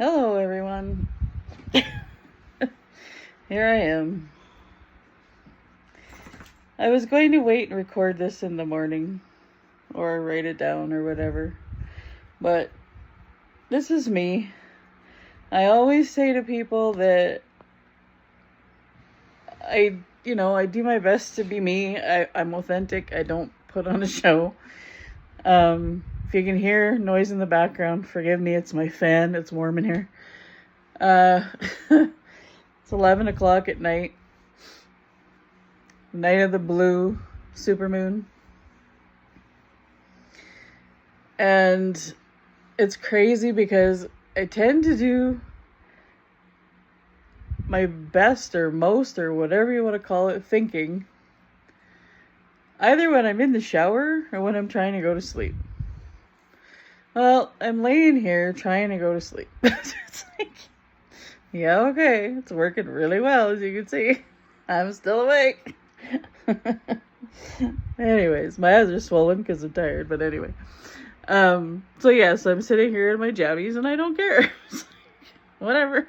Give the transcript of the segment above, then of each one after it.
Hello, everyone. Here I am. I was going to wait and record this in the morning or write it down or whatever, but this is me. I always say to people that I do my best to be me. I'm authentic. I don't put on a show. If you can hear noise in the background, forgive me. It's my fan. It's warm in here. It's 11 o'clock at night. Night of the blue supermoon. And it's crazy because I tend to do my best or most or whatever you want to call it thinking either when I'm in the shower or when I'm trying to go to sleep. Well, I'm laying here trying to go to sleep. It's like, yeah, okay, it's working really well, as you can see. I'm still awake. Anyways, my eyes are swollen because I'm tired, but anyway. So yes, I'm sitting here in my jammies and I don't care. Whatever.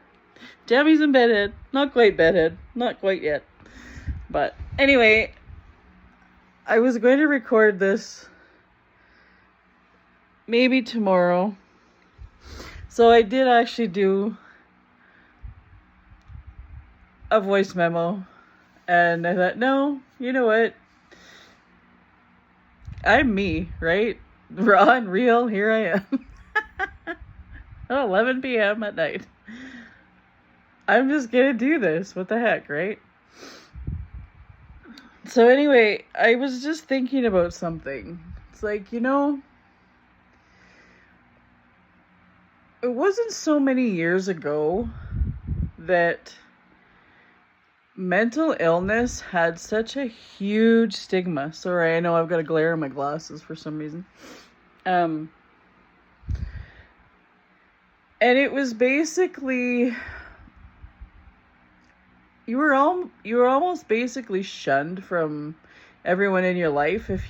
Jammies and bedhead. Not quite bedhead. Not quite yet. But anyway, I was going to record this maybe tomorrow. So I did actually do a voice memo. And I thought, no, you know what? I'm me, right? Raw and real, here I am. At 11 p.m. at night. I'm just gonna do this. What the heck, right? So anyway, I was just thinking about something. It's like, it wasn't so many years ago that mental illness had such a huge stigma. Sorry, I know I've got a glare in my glasses for some reason. And it was basically you were almost basically shunned from everyone in your life if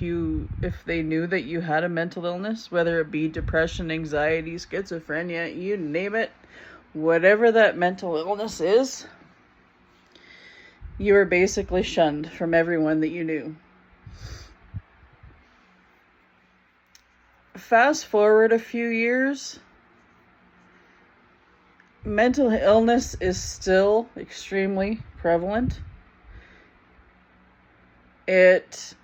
they knew that you had a mental illness, whether it be depression, anxiety, schizophrenia, you name it, whatever that mental illness is. You were basically shunned from everyone that you knew. Fast forward a few years, mental illness is still extremely prevalent. It,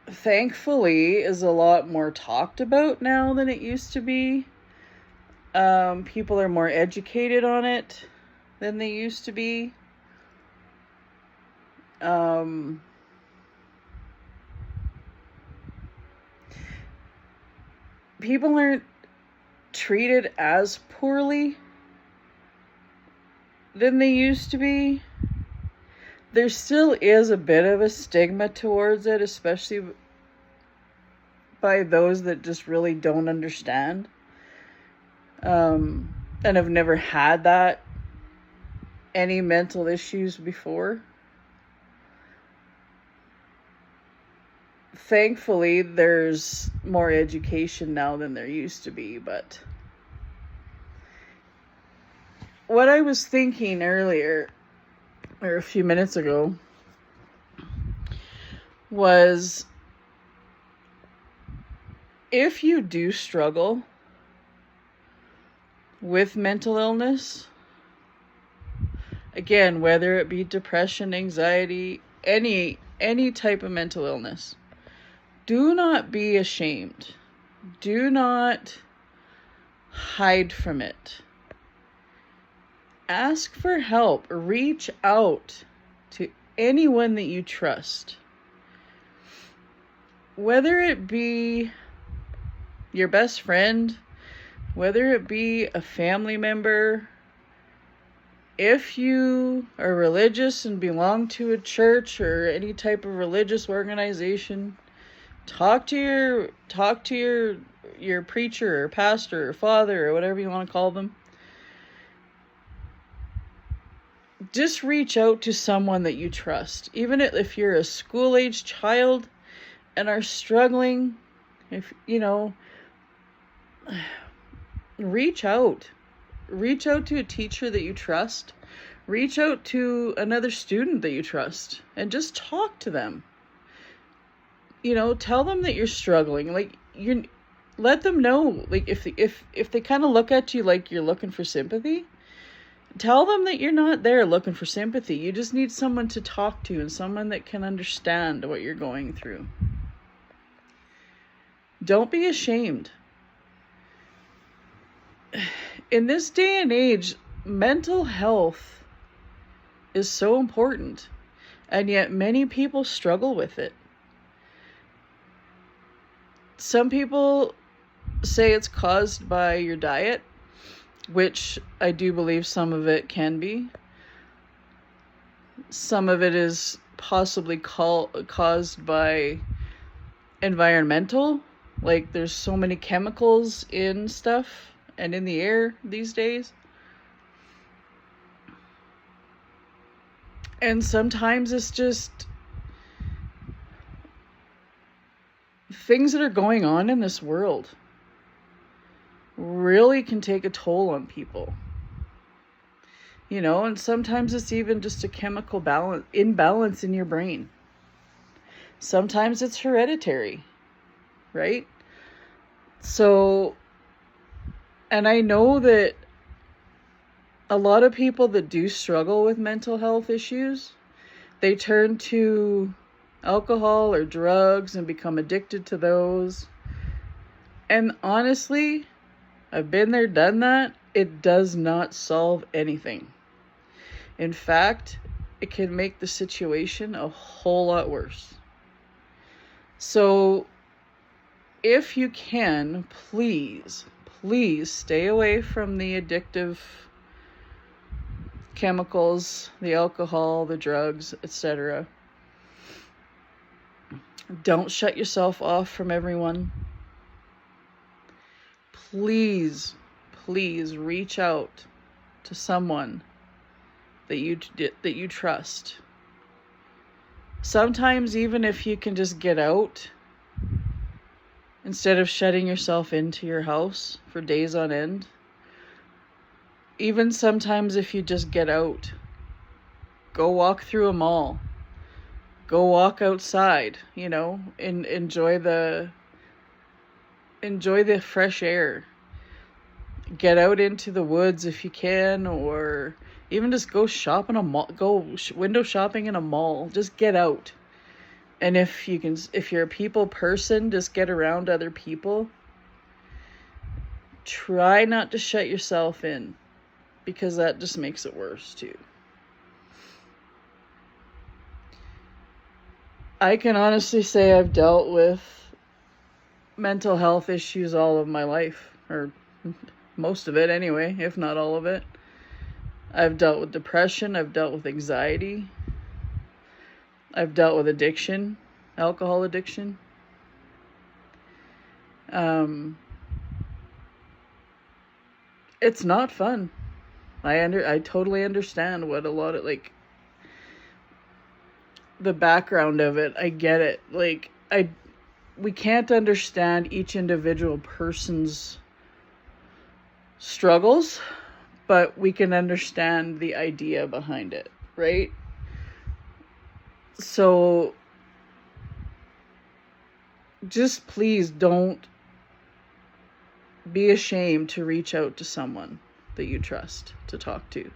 thankfully, is a lot more talked about now than it used to be. People are more educated on it than they used to be. People aren't treated as poorly than they used to be. There still is a bit of a stigma towards it, especially by those that just really don't understand, and have never had any mental issues before. Thankfully, there's more education now than there used to be, but what I was thinking earlier, or a few minutes ago, was if you do struggle with mental illness, again, whether it be depression, anxiety, any type of mental illness, do not be ashamed. Do not hide from it. Ask for help. Reach out to anyone that you trust. Whether it be your best friend, whether it be a family member, if you are religious and belong to a church or any type of religious organization, talk to your preacher or pastor or father or whatever you want to call them. Just reach out to someone that you trust. Even if you're a school-age child and are struggling, reach out. reach out to a teacher that you trust. Reach out to another student that you trust and just talk to them. You know, tell them that you're struggling. Like, you let them know. Like, if they kind of look at you like you're looking for sympathy, tell them that you're not there looking for sympathy. You just need someone to talk to and someone that can understand what you're going through. Don't be ashamed. In this day and age, mental health is so important, and yet many people struggle with it. Some people say it's caused by your diet, which I do believe some of it can be. Some of it is possibly caused by environmental, like there's so many chemicals in stuff and in the air these days. And sometimes it's just things that are going on in this world really can take a toll on people. You know, and sometimes it's even just a chemical imbalance in your brain. Sometimes it's hereditary, right? So, and I know that a lot of people that do struggle with mental health issues, they turn to alcohol or drugs and become addicted to those. And honestly, I've been there, done that. It does not solve anything. In fact, it can make the situation a whole lot worse. So, if you can, please stay away from the addictive chemicals, the alcohol, the drugs, etc. Don't shut yourself off from everyone. Please reach out to someone that you trust. Sometimes even if you can just get out instead of shutting yourself into your house for days on end. Even sometimes if you just get out, go walk through a mall, go walk outside, you know, and enjoy the fresh air. Get out into the woods if you can, or even just go shop in a mall, go window shopping in a mall. Just get out. And if you're a people person, just get around other people. Try not to shut yourself in, because that just makes it worse too. I can honestly say I've dealt with mental health issues all of my life, or most of it anyway, if not all of it. I've dealt with depression, I've dealt with anxiety, I've dealt with addiction, alcohol addiction. It's not fun. I totally understand what a lot of, like, the background of it. I get it. Like, we can't understand each individual person's struggles, but we can understand the idea behind it, right? So just please don't be ashamed to reach out to someone that you trust to talk to.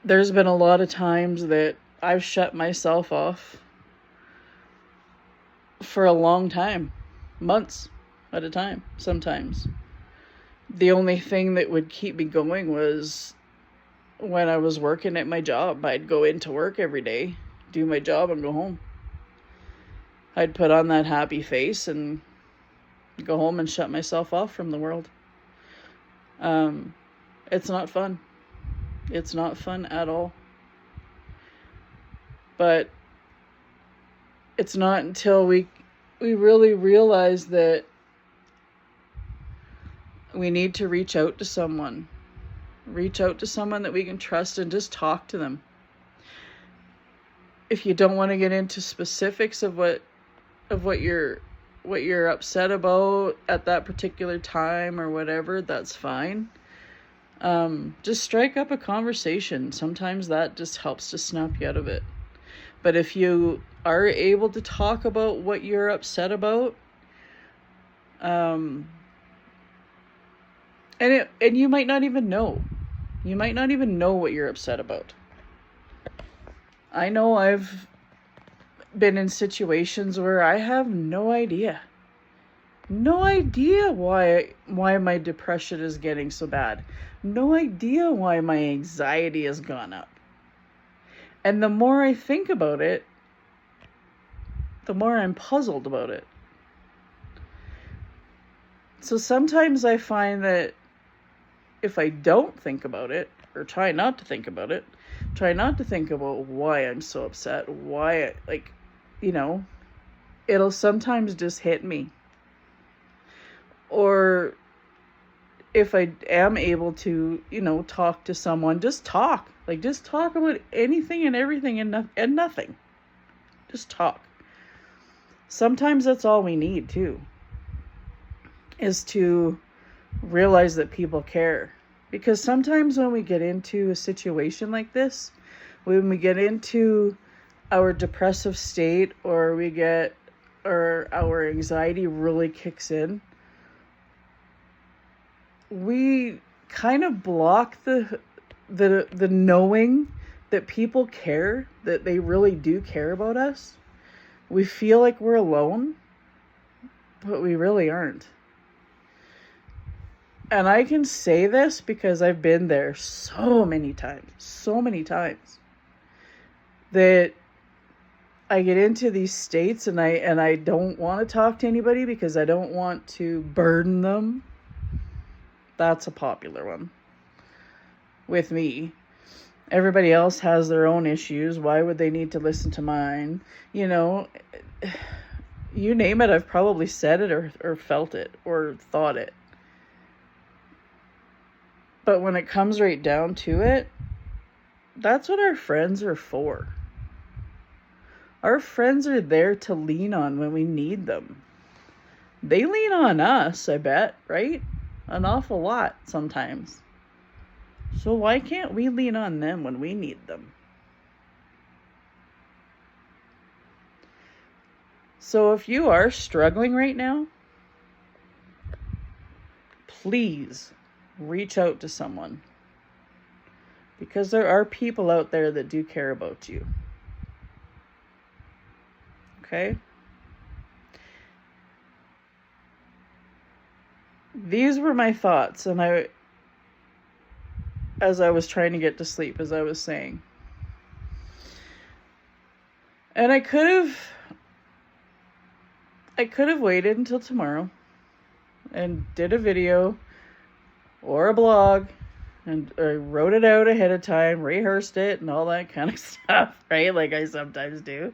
There's been a lot of times that I've shut myself off for a long time, months at a time sometimes. The only thing that would keep me going was when I was working at my job. I'd go into work every day, do my job, and go home. I'd put on that happy face and go home and shut myself off from the world. It's not fun. It's not fun at all. But it's not until we really realize that we need to reach out to someone. Reach out to someone that we can trust and just talk to them. If you don't want to get into specifics of what what you're upset about at that particular time or whatever, that's fine. Just strike up a conversation. Sometimes that just helps to snap you out of it. But if you are able to talk about what you're upset about, and you might not even know. You might not even know what you're upset about. I know I've been in situations where I have no idea why my depression is getting so bad. No idea why my anxiety has gone up. And the more I think about it, the more I'm puzzled about it. So sometimes I find that if I don't think about it, or try not to think about it, try not to think about why I'm so upset, it'll sometimes just hit me. Or if I am able to, talk to someone, just talk. Just talk about anything and everything and nothing. Just talk. Sometimes that's all we need, too, is to realize that people care. Because sometimes when we get into a situation like this, when we get into our depressive state, or our anxiety really kicks in, we kind of block the knowing that people care, that they really do care about us. We feel like we're alone, but we really aren't. And I can say this because I've been there so many times, that I get into these states and I don't want to talk to anybody because I don't want to burden them. That's a popular one with me. Everybody else has their own issues. Why would they need to listen to mine? You name it, I've probably said it or felt it or thought it. But when it comes right down to it, that's what our friends are for. Our friends are there to lean on when we need them. They lean on us, I bet, right? An awful lot sometimes. So why can't we lean on them when we need them? So if you are struggling right now, please reach out to someone. Because there are people out there that do care about you. Okay? These were my thoughts, and as I was trying to get to sleep, as I was saying. And I could have waited until tomorrow and did a video or a blog and wrote it out ahead of time, rehearsed it and all that kind of stuff, right? Like I sometimes do.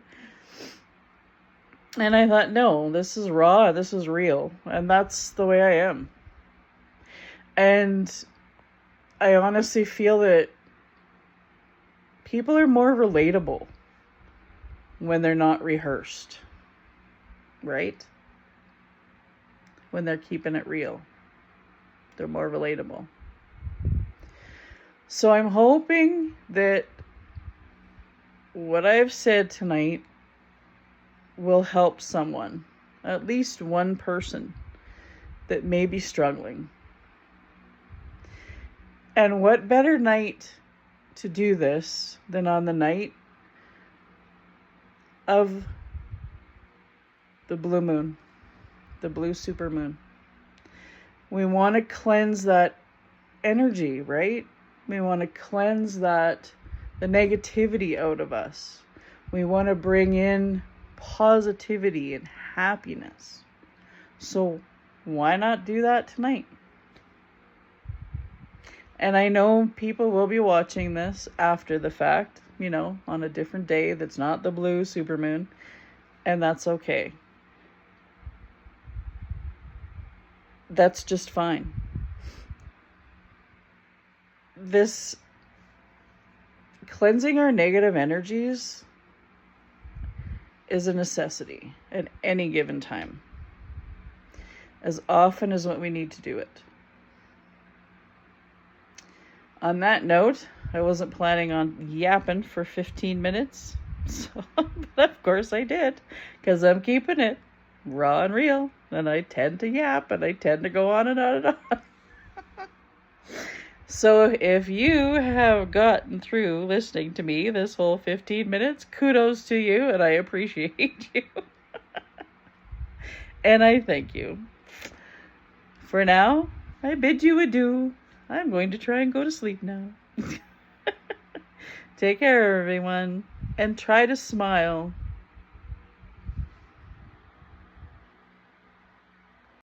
And I thought, no, this is raw, this is real, and that's the way I am. And I honestly feel that people are more relatable when they're not rehearsed, right? When they're keeping it real. They're more relatable. So I'm hoping that what I've said tonight will help someone, at least one person that may be struggling. And what better night to do this than on the night of the blue moon, the blue supermoon. We want to cleanse that energy, right? We want to cleanse the negativity out of us. We want to bring in positivity and happiness. So why not do that tonight? And I know people will be watching this after the fact, on a different day that's not the blue supermoon, and that's okay. That's just fine. This cleansing our negative energies is a necessity at any given time. as often as what we need to do it. On that note, I wasn't planning on yapping for 15 minutes, so, but of course I did, because I'm keeping it raw and real, and I tend to yap, and I tend to go on and on and on. So if you have gotten through listening to me this whole 15 minutes, kudos to you, and I appreciate you. And I thank you. For now, I bid you adieu. I'm going to try and go to sleep now. Take care, everyone, and try to smile.